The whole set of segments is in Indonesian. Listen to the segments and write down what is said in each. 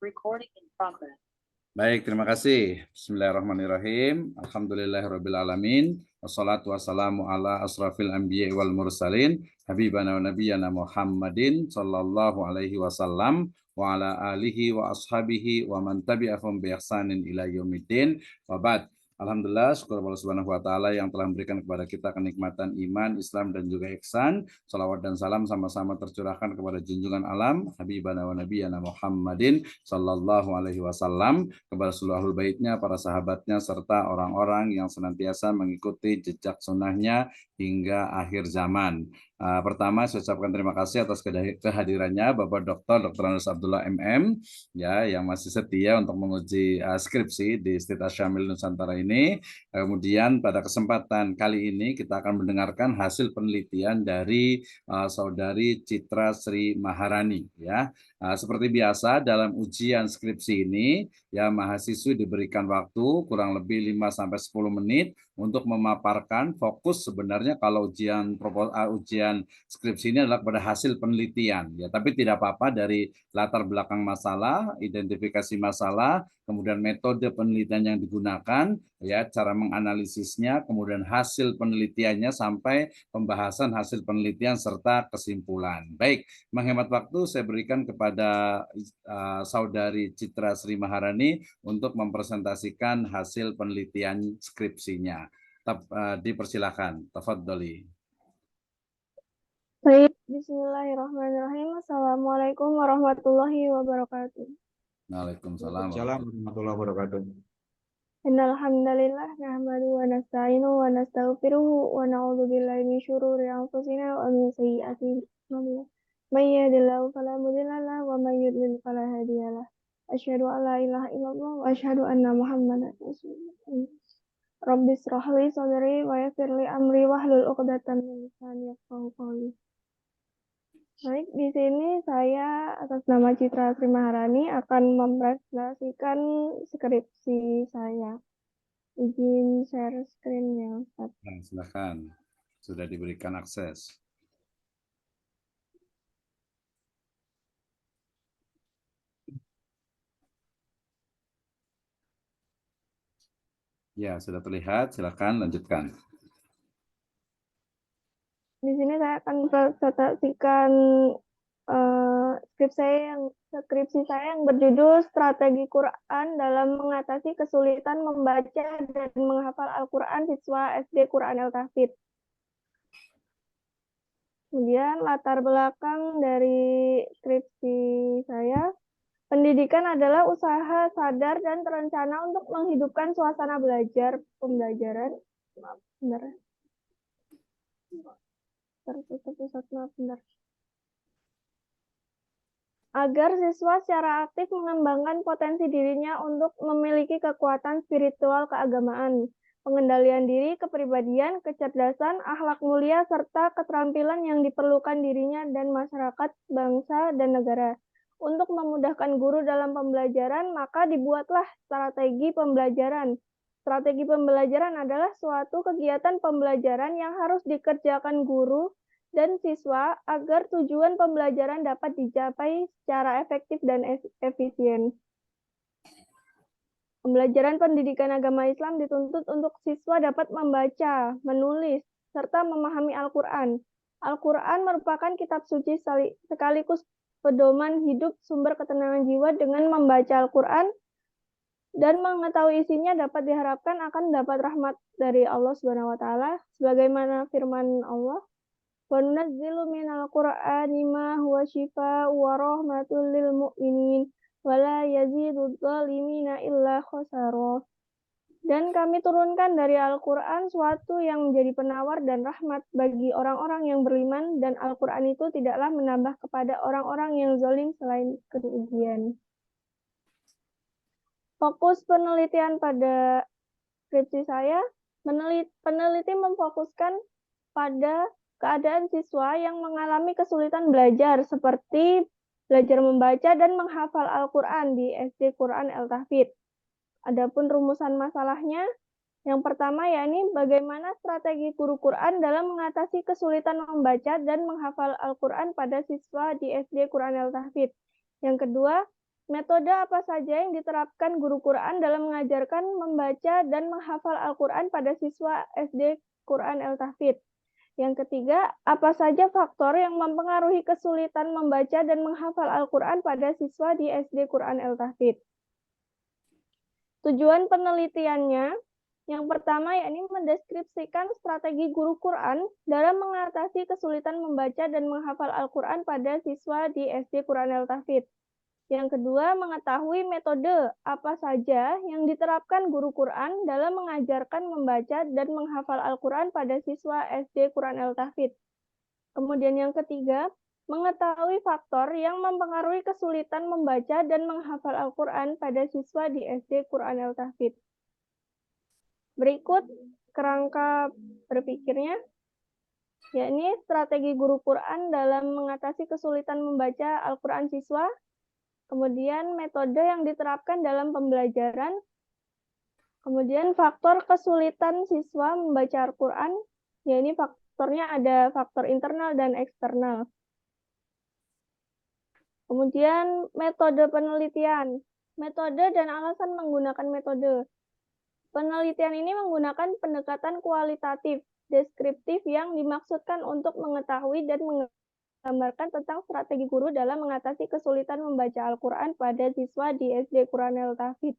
Recording in progress. Baik, terima kasih. Bismillahirrahmanirrahim. Alhamdulillahirrabbilalamin. Wassalatu wassalamu ala asrafil anbiya wal mursalin. Habibana wa nabiyana Muhammadin sallallahu alaihi wasallam wa ala alihi wa ashabihi wa man tabi'ahum bi ihsanin ila yaumiddin. Wa ba'd. Alhamdulillah, syukur Allah Subhanahu wa taala yang telah memberikan kepada kita kenikmatan iman, Islam dan juga ihsan. Salawat dan salam sama-sama tercurahkan kepada junjungan alam Habibana wa nabiyana Muhammadin sallallahu alaihi wasallam, kepada seluruh ahlul baitnya, para sahabatnya serta orang-orang yang senantiasa mengikuti jejak sunnahnya hingga akhir zaman. Pertama saya ucapkan terima kasih atas kehadirannya Bapak Dr. Anus Abdullah MM ya, yang masih setia untuk menguji skripsi di Institut Asy-Syamil Nusantara ini. Kemudian pada kesempatan kali ini kita akan mendengarkan hasil penelitian dari Saudari Citra Sri Maharani ya. Seperti biasa dalam ujian skripsi ini ya, mahasiswi diberikan waktu kurang lebih 5-10 menit untuk memaparkan fokus. Sebenarnya kalau ujian skripsi ini adalah pada hasil penelitian ya, tapi tidak apa-apa dari latar belakang masalah, identifikasi masalah, kemudian metode penelitian yang digunakan ya, cara menganalisisnya, kemudian hasil penelitiannya sampai pembahasan hasil penelitian serta kesimpulan. Baik, menghemat waktu saya berikan kepada Saudari Citra Sri Maharani untuk mempresentasikan hasil penelitian skripsinya. Dipersilakan, tafadholi. Baik, bismillahirrahmanirrahim. Assalamualaikum warahmatullahi wabarakatuh. Waalaikumsalam warahmatullahi wabarakatuh. Innal hamdalillah nahmaduhu wa nasta'inuhu wa nastaghfiruhu wa na'udzu billahi min syururi anfusina wa min sayyiati a'malina. May yahdihillahu fala mudilla lahu wa may yudlil fala hadiya lahu. Asyhadu an la ilaha illallah wa asyhadu anna Muhammadan rasulullah. Rabbi shrah li sadri wa yassir li amri wahlul 'uqdatam min lisani yafqahu qawli. Baik, di sini saya atas nama Citra Sri Maharani akan mempresentasikan skripsi saya. Izin share screen ya, Ustaz. Silakan, sudah diberikan akses. Ya, sudah terlihat. Silakan lanjutkan. Di sini saya akan presentasikan skripsi saya yang berjudul Strategi Quran dalam Mengatasi Kesulitan Membaca dan Menghafal Al-Quran Siswa SD Quran Al-Tahfidz. Kemudian latar belakang dari skripsi saya, pendidikan adalah usaha sadar dan terencana untuk menghidupkan suasana pembelajaran. Maaf, bentar. Agar siswa secara aktif mengembangkan potensi dirinya untuk memiliki kekuatan spiritual keagamaan, pengendalian diri, kepribadian, kecerdasan, akhlak mulia, serta keterampilan yang diperlukan dirinya dan masyarakat, bangsa, dan negara. Untuk memudahkan guru dalam pembelajaran, maka dibuatlah strategi pembelajaran. Strategi pembelajaran adalah suatu kegiatan pembelajaran yang harus dikerjakan guru dan siswa agar tujuan pembelajaran dapat dicapai secara efektif dan efisien. Pembelajaran pendidikan agama Islam dituntut untuk siswa dapat membaca, menulis, serta memahami Al-Quran. Al-Quran merupakan kitab suci sekaligus pedoman hidup, sumber ketenangan jiwa. Dengan membaca Al-Quran dan mengetahui isinya dapat diharapkan akan dapat rahmat dari Allah Subhanahu wa taala sebagaimana firman Allah, "Wa nunazzilu minal Qur'ani ma huwa syifaa'un wa rahmatul lil mu'minin wa la yazidudz zalimina illa khasara." Dan kami turunkan dari Al-Quran suatu yang menjadi penawar dan rahmat bagi orang-orang yang beriman, dan Al-Quran itu tidaklah menambah kepada orang-orang yang zalim selain kerugian. Fokus penelitian pada skripsi saya, peneliti memfokuskan pada keadaan siswa yang mengalami kesulitan belajar, seperti belajar membaca dan menghafal Al-Quran di SD Quran Al-Tahfidz. Adapun rumusan masalahnya, yang pertama yakni bagaimana strategi guru Quran dalam mengatasi kesulitan membaca dan menghafal Al-Quran pada siswa di SD Quran Al-Tahfidz. Yang kedua, Metode apa saja yang diterapkan guru Quran dalam mengajarkan membaca dan menghafal Al-Quran pada siswa SD Quran El-Tahfidz? Yang ketiga, apa saja faktor yang mempengaruhi kesulitan membaca dan menghafal Al-Quran pada siswa di SD Quran El-Tahfidz? Tujuan penelitiannya, yang pertama yakni mendeskripsikan strategi guru Quran dalam mengatasi kesulitan membaca dan menghafal Al-Quran pada siswa di SD Quran El-Tahfidz. Yang kedua, mengetahui metode apa saja yang diterapkan guru Quran dalam mengajarkan membaca dan menghafal Al-Quran pada siswa SD Quran El-Tahfidz. Kemudian yang ketiga, mengetahui faktor yang mempengaruhi kesulitan membaca dan menghafal Al-Quran pada siswa di SD Quran El-Tahfidz. Berikut kerangka berpikirnya, yakni strategi guru Quran dalam mengatasi kesulitan membaca Al-Quran siswa, kemudian metode yang diterapkan dalam pembelajaran, kemudian faktor kesulitan siswa membaca Al-Quran, yakni faktornya ada faktor internal dan eksternal. Kemudian metode penelitian, metode dan alasan menggunakan metode. Penelitian ini menggunakan pendekatan kualitatif, deskriptif yang dimaksudkan untuk mengetahui dan menggambarkan tentang strategi guru dalam mengatasi kesulitan membaca Al-Quran pada siswa di SD Quran El-Tahfidz.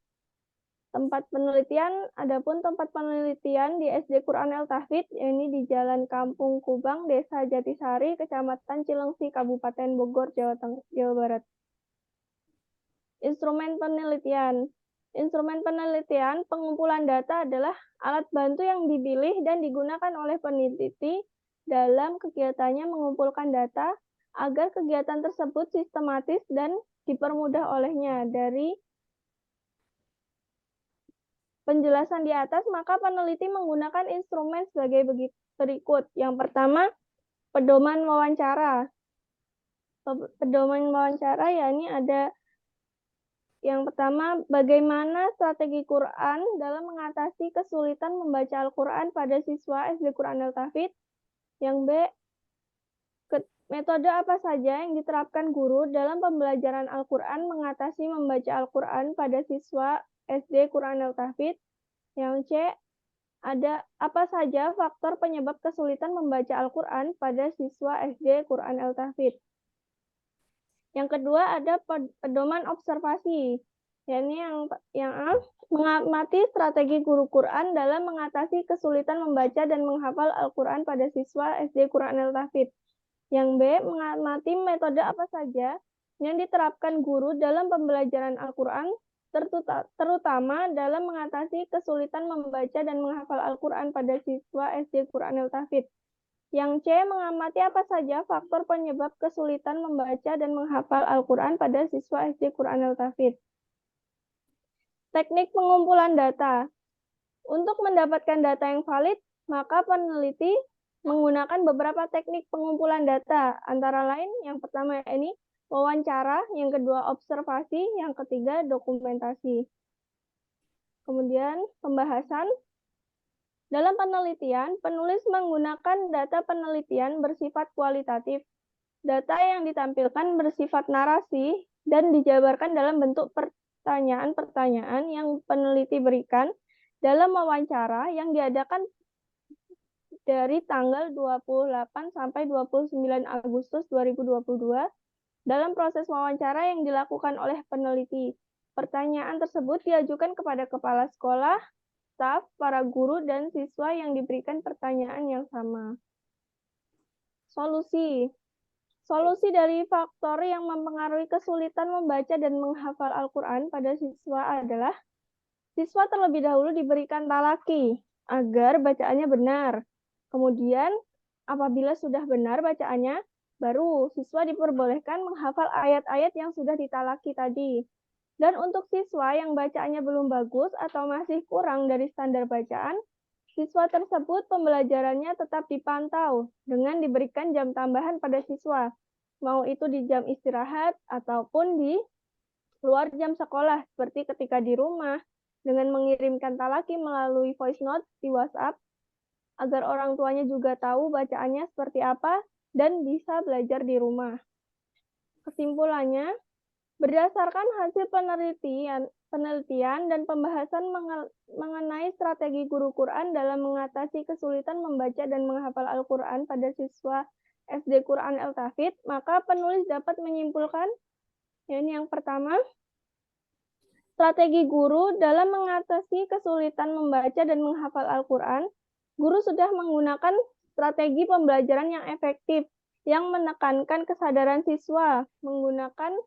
Adapun tempat penelitian di SD Quran El-Tahfidz, ini di Jalan Kampung Kubang, Desa Jatisari, Kecamatan Cilengsi, Kabupaten Bogor, Jawa Barat. Instrumen penelitian. Instrumen penelitian pengumpulan data adalah alat bantu yang dipilih dan digunakan oleh peneliti dalam kegiatannya mengumpulkan data agar kegiatan tersebut sistematis dan dipermudah olehnya. Dari penjelasan di atas, maka peneliti menggunakan instrumen sebagai berikut. Yang pertama, pedoman wawancara. Pedoman wawancara yakni ada yang pertama, bagaimana strategi Quran dalam mengatasi kesulitan membaca Al-Quran pada siswa SD Quran El-Tahfidz. Yang B, metode apa saja yang diterapkan guru dalam pembelajaran Al-Quran mengatasi membaca Al-Quran pada siswa SD Quran El-Tahfidz. Yang C, ada apa saja faktor penyebab kesulitan membaca Al-Quran pada siswa SD Quran El-Tahfidz. Yang kedua ada pedoman observasi, yakni yang A, mengamati strategi guru Quran dalam mengatasi kesulitan membaca dan menghafal Al-Quran pada siswa SD Quran El-Tahfidz. Yang B, mengamati metode apa saja yang diterapkan guru dalam pembelajaran Al-Quran, terutama dalam mengatasi kesulitan membaca dan menghafal Al-Quran pada siswa SD Quran El-Tahfidz. Yang C, mengamati apa saja faktor penyebab kesulitan membaca dan menghafal Al-Quran pada siswa SD Quran El-Tahfidz. Teknik pengumpulan data. Untuk mendapatkan data yang valid, maka peneliti menggunakan beberapa teknik pengumpulan data. Antara lain, yang pertama ini wawancara, yang kedua observasi, yang ketiga dokumentasi. Kemudian pembahasan. Dalam penelitian, penulis menggunakan data penelitian bersifat kualitatif. Data yang ditampilkan bersifat narasi dan dijabarkan dalam bentuk pertanyaan-pertanyaan yang peneliti berikan dalam wawancara yang diadakan dari tanggal 28 sampai 29 Agustus 2022. Dalam proses wawancara yang dilakukan oleh peneliti, pertanyaan tersebut diajukan kepada kepala sekolah, staf, para guru, dan siswa yang diberikan pertanyaan yang sama. Solusi. Solusi dari faktor yang mempengaruhi kesulitan membaca dan menghafal Al-Quran pada siswa adalah siswa terlebih dahulu diberikan talaki agar bacaannya benar. Kemudian, apabila sudah benar bacaannya, baru siswa diperbolehkan menghafal ayat-ayat yang sudah ditalaki tadi. Dan untuk siswa yang bacaannya belum bagus atau masih kurang dari standar bacaan, siswa tersebut pembelajarannya tetap dipantau dengan diberikan jam tambahan pada siswa, mau itu di jam istirahat ataupun di luar jam sekolah, seperti ketika di rumah, dengan mengirimkan talaki melalui voice note di WhatsApp, agar orang tuanya juga tahu bacaannya seperti apa dan bisa belajar di rumah. Kesimpulannya, Berdasarkan hasil penelitian dan pembahasan mengenai strategi guru Quran dalam mengatasi kesulitan membaca dan menghafal Al-Quran pada siswa SD Quran El-Tahfidz, maka penulis dapat menyimpulkan, ini yang pertama, strategi guru dalam mengatasi kesulitan membaca dan menghafal Al-Quran. Guru sudah menggunakan strategi pembelajaran yang efektif, yang menekankan kesadaran siswa, menggunakan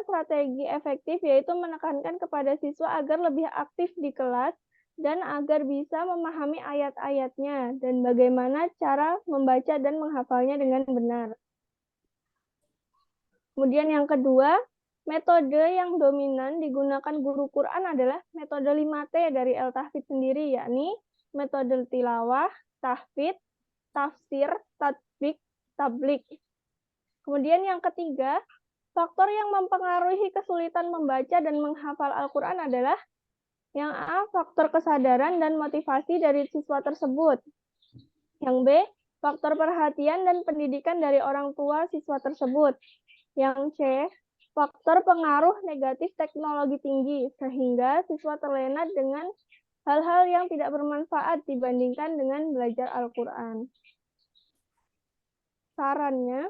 strategi efektif, yaitu menekankan kepada siswa agar lebih aktif di kelas dan agar bisa memahami ayat-ayatnya dan bagaimana cara membaca dan menghafalnya dengan benar. Kemudian yang kedua, metode yang dominan digunakan guru Quran adalah metode 5T dari El-Tahfidz sendiri, yakni metode tilawah, tahfidz, tafsir, tatbik, tablik. Kemudian yang ketiga, faktor yang mempengaruhi kesulitan membaca dan menghafal Al-Quran adalah yang A, faktor kesadaran dan motivasi dari siswa tersebut. Yang B, faktor perhatian dan pendidikan dari orang tua siswa tersebut. Yang C, faktor pengaruh negatif teknologi tinggi, sehingga siswa terlena dengan hal-hal yang tidak bermanfaat dibandingkan dengan belajar Al-Quran. Sarannya,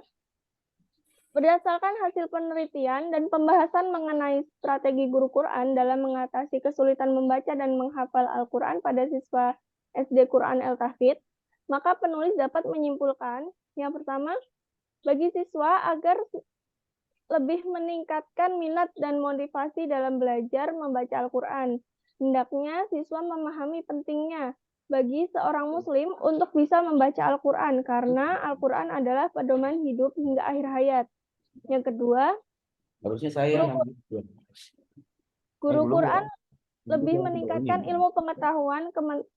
berdasarkan hasil penelitian dan pembahasan mengenai strategi guru Quran dalam mengatasi kesulitan membaca dan menghafal Al-Quran pada siswa SD Quran El-Tahfidz, maka penulis dapat menyimpulkan, yang pertama, bagi siswa agar lebih meningkatkan minat dan motivasi dalam belajar membaca Al-Quran. Hendaknya siswa memahami pentingnya bagi seorang muslim untuk bisa membaca Al-Quran, karena Al-Quran adalah pedoman hidup hingga akhir hayat. Yang kedua, Harusnya saya yang guru Quran belum lebih ini. meningkatkan ilmu pengetahuan,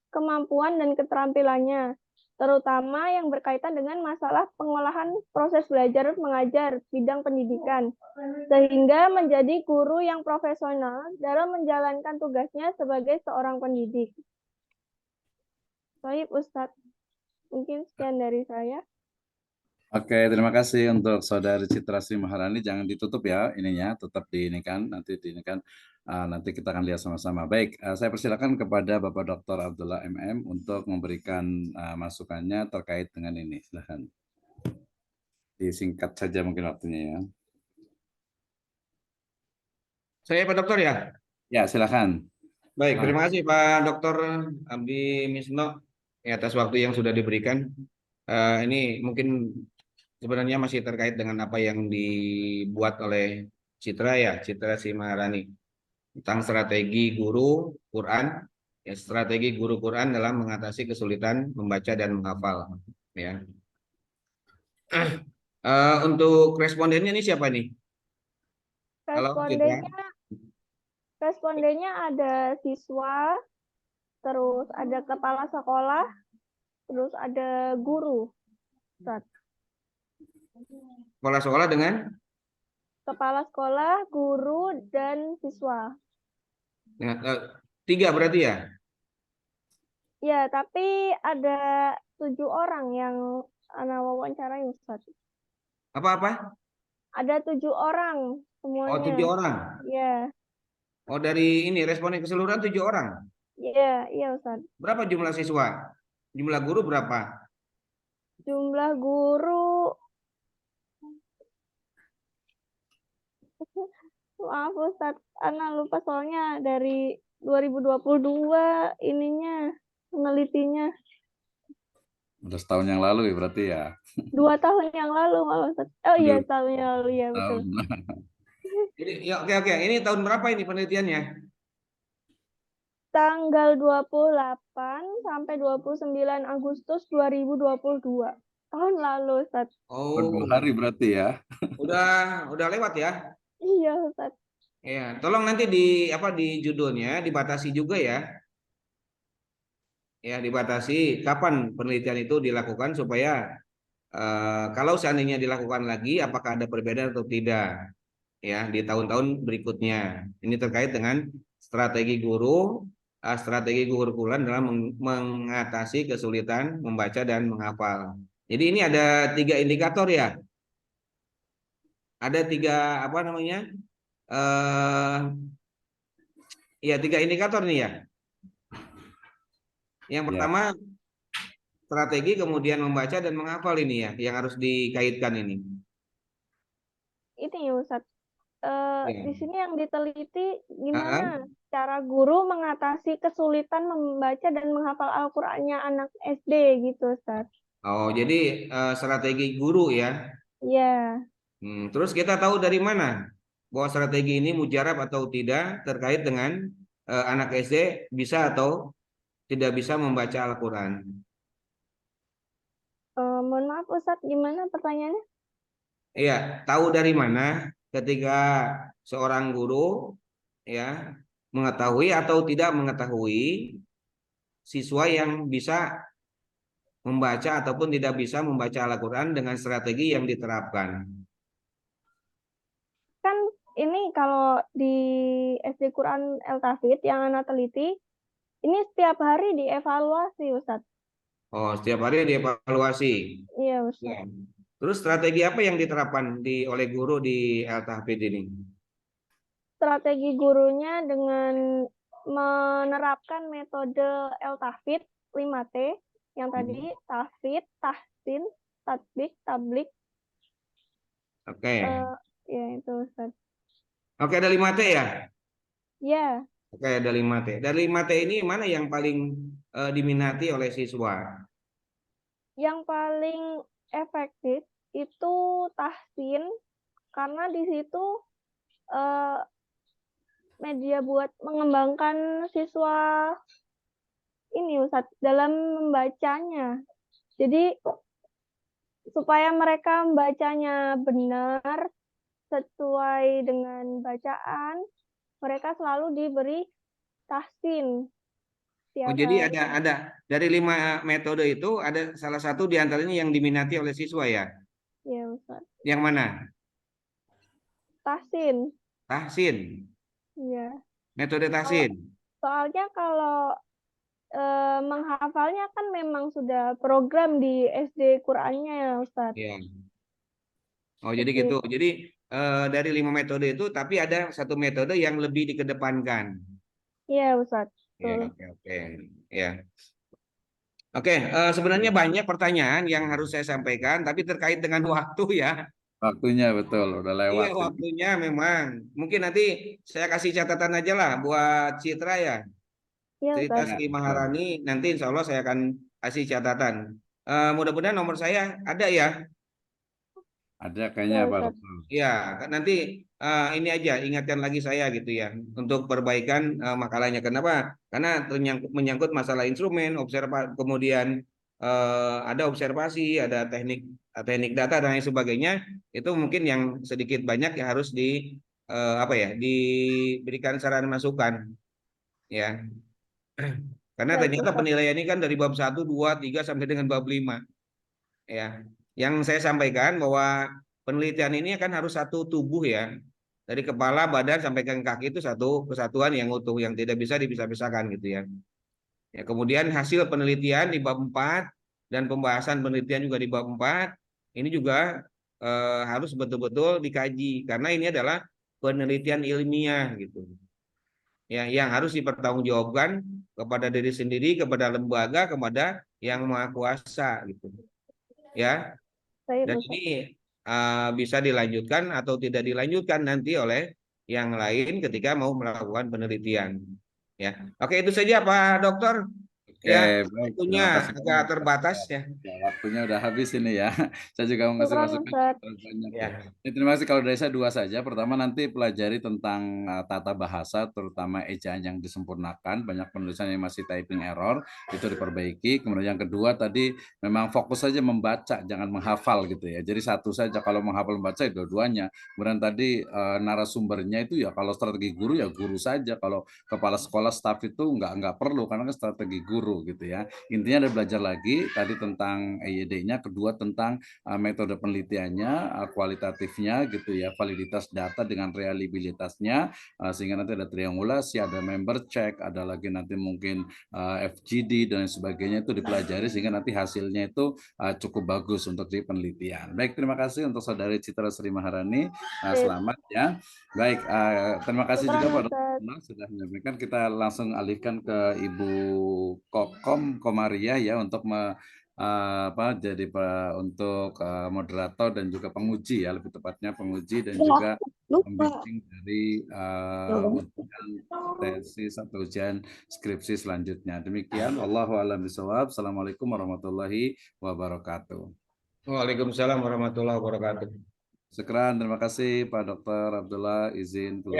kemampuan, dan keterampilannya, terutama yang berkaitan dengan masalah pengolahan proses belajar mengajar bidang pendidikan, sehingga menjadi guru yang profesional dalam menjalankan tugasnya sebagai seorang pendidik. Baik, Ustadz. Mungkin sekian dari saya. Oke, terima kasih untuk Saudari Citra Sri Maharani. Jangan ditutup ya ininya, tetap diinikan, nanti diinikan. Nanti kita akan lihat sama-sama. Baik, saya persilakan kepada Bapak Dr. Abdullah MM untuk memberikan masukannya terkait dengan ini. Silahkan. Disingkat saja mungkin waktunya ya. Saya Pak Dokter ya? Ya, silakan. Baik, terima kasih Pak Dokter Abdi Misno atas waktu yang sudah diberikan. Ini mungkin sebenarnya masih terkait dengan apa yang dibuat oleh Citra ya, Citra Sri Maharani tentang strategi guru Quran, ya strategi guru Quran dalam mengatasi kesulitan membaca dan menghafal. Ya. Untuk respondennya ini siapa nih? Halo, Citra. Respondennya ada siswa, terus ada kepala sekolah, terus ada guru. Kepala sekolah dengan? Kepala sekolah, guru, dan siswa. Ya, 3 berarti ya? Ya, tapi ada 7 orang yang Ana wawancarai, Ustaz. Apa-apa? Ada 7 orang semuanya. Oh, 7 orang? Ya. Oh, dari ini responden keseluruhan 7 orang? Iya, Ustaz. Berapa jumlah siswa? Jumlah guru berapa? Jumlah guru, maaf Ustaz, Ana lupa soalnya dari 2022 ininya, penelitinya. Udah setahun yang lalu ya berarti ya. 2 tahun yang lalu malah Ustaz. Oh iya, tahun yang lalu ya, betul. Ya, oke. Ini tahun berapa ini penelitiannya? Tanggal 28 sampai 29 Agustus 2022. Tahun lalu, Ustaz. Oh, 2 hari berarti ya. Udah lewat ya? Iya, Ustaz. Ya, tolong nanti di judulnya dibatasi juga ya. Ya, dibatasi kapan penelitian itu dilakukan supaya kalau seandainya dilakukan lagi apakah ada perbedaan atau tidak ya di tahun-tahun berikutnya. Ini terkait dengan strategi guru Quran dalam mengatasi kesulitan membaca dan menghafal. Jadi ini ada 3 indikator ya. ada tiga apa namanya? Ya tiga indikator nih ya. Yang Ya, pertama strategi, kemudian membaca dan menghafal ini ya, yang harus dikaitkan ini. Ini Ustadz, Ya. di sini yang diteliti Ah, gimana cara guru mengatasi kesulitan membaca dan menghafal Al-Qur'annya anak SD gitu, Ustadz. Oh, jadi strategi guru ya. Iya, Terus kita tahu dari mana bahwa strategi ini mujarab atau tidak terkait dengan anak SD bisa atau tidak bisa membaca Al-Quran. mohon maaf Ustadz, gimana pertanyaannya? Iya, tahu dari mana ketika seorang guru ya mengetahui atau tidak mengetahui siswa yang bisa membaca ataupun tidak bisa membaca Al-Quran dengan strategi yang diterapkan. Kan ini kalau di SD Quran El-Tafid yang anak teliti, ini setiap hari dievaluasi, Ustadz. Oh, setiap hari dievaluasi. Iya, Ya. Ustadz. Terus strategi apa yang diterapkan oleh guru di Al-Tahfidz ini? Strategi gurunya dengan menerapkan metode El-Tafid 5T, yang tadi Tafid, Tahsin, Tatbik, Tablik, Oke. ya itu Ustadz. Oke, ada 5T ya? Ya, Oke, ada 5T. Dari 5T ini mana yang paling diminati oleh siswa? yang paling efektif itu Tahsin, karena di situ eh, media buat mengembangkan siswa ini Ustadz dalam membacanya. Jadi supaya mereka membacanya benar sesuai dengan bacaan, mereka selalu diberi tahsin Oh, tiap jadi hari. ada dari 5 metode itu ada salah satu di antaranya yang diminati oleh siswa ya. Ya, Ustaz. Yang mana? Tahsin. Tahsin. Ya. Metode tahsin. Soalnya kalau menghafalnya kan memang sudah program di SD Qur'annya ya, Ustaz. Ya. Oh, jadi gitu. Jadi dari 5 metode itu tapi ada satu metode yang lebih dikedepankan. Iya, Ustaz. Ya, Betul. oke, oke. Ya. Oke, sebenarnya banyak pertanyaan yang harus saya sampaikan, tapi terkait dengan waktu ya. waktunya betul, udah Iya, lewat ini. waktunya memang. Mungkin nanti saya kasih catatan aja lah buat Citra ya. Iya, Cerita Ustaz. Ya, Sri betul. Maharani, nanti insya Allah saya akan kasih catatan. Mudah-mudahan nomor saya ada ya. Ada Iya, kayaknya Pak Ustaz. Dokter. Ya, nanti ini aja ingatkan lagi saya gitu ya untuk perbaikan makalahnya. Kenapa? Karena menyangkut masalah instrumen, kemudian ada observasi, ada teknik data dan lain sebagainya. Itu mungkin yang sedikit banyak yang harus apa ya diberikan saran masukan ya. Karena Baik, ternyata Ustaz. penilaian ini kan dari bab 1, 2, 3 sampai dengan bab 5 ya. Yang saya sampaikan bahwa penelitian ini kan harus satu tubuh ya. Dari kepala, badan sampai ke kaki itu satu kesatuan yang utuh yang tidak bisa dipisah-pisahkan gitu ya. Ya, kemudian hasil penelitian di bab 4 dan pembahasan penelitian juga di bab 4 ini juga harus betul-betul dikaji karena ini adalah penelitian ilmiah gitu. Ya, yang harus dipertanggungjawabkan kepada diri sendiri, kepada lembaga, kepada yang maha kuasa gitu. Ya, Baik, dan Ustaz. ini bisa dilanjutkan atau tidak dilanjutkan nanti oleh yang lain ketika mau melakukan penelitian. Ya, oke itu saja Pak Dokter. Oke, Ya, baik. waktunya Terima kasih agak banyak, Pak. terbatas ya. Ya, waktunya udah habis ini ya. Saya juga mau ngasih Syukran, masukan Ustaz. banyak ya. Ya, Ini terima kasih kalau dari saya dua saja. Pertama nanti pelajari tentang tata bahasa, terutama ejaan yang disempurnakan. Banyak penulisan yang masih typing error, itu diperbaiki. Kemudian yang kedua tadi memang fokus saja membaca, jangan menghafal gitu ya. Jadi satu saja kalau menghafal membaca itu dua-duanya. Kemudian tadi narasumbernya itu ya kalau strategi guru ya guru saja. Kalau kepala sekolah staff itu nggak perlu karena kan strategi guru. baru gitu ya. Intinya ada belajar lagi tadi tentang EYD-nya, kedua tentang metode penelitiannya, kualitatifnya gitu ya, validitas data dengan reliabilitasnya, sehingga nanti ada triangulasi, ada member check, ada lagi nanti mungkin FGD dan sebagainya itu dipelajari sehingga nanti hasilnya itu cukup bagus untuk di penelitian. Baik, terima kasih untuk Saudari Citra Sri Maharani. Selamat ya. Baik, terima kasih juga Pak Dr. Sudah menyampaikan. Kita langsung alihkan ke Ibu Komaria ya untuk jadi untuk moderator dan juga penguji ya, lebih tepatnya penguji dan juga pembimbing dari ujian tesis atau ujian skripsi selanjutnya. Demikian, Wallahu a'lam bishawab. Assalamualaikum warahmatullahi wabarakatuh. Waalaikumsalam warahmatullahi wabarakatuh. Sekian, terima kasih Pak Dr. Abdullah, izin keluar.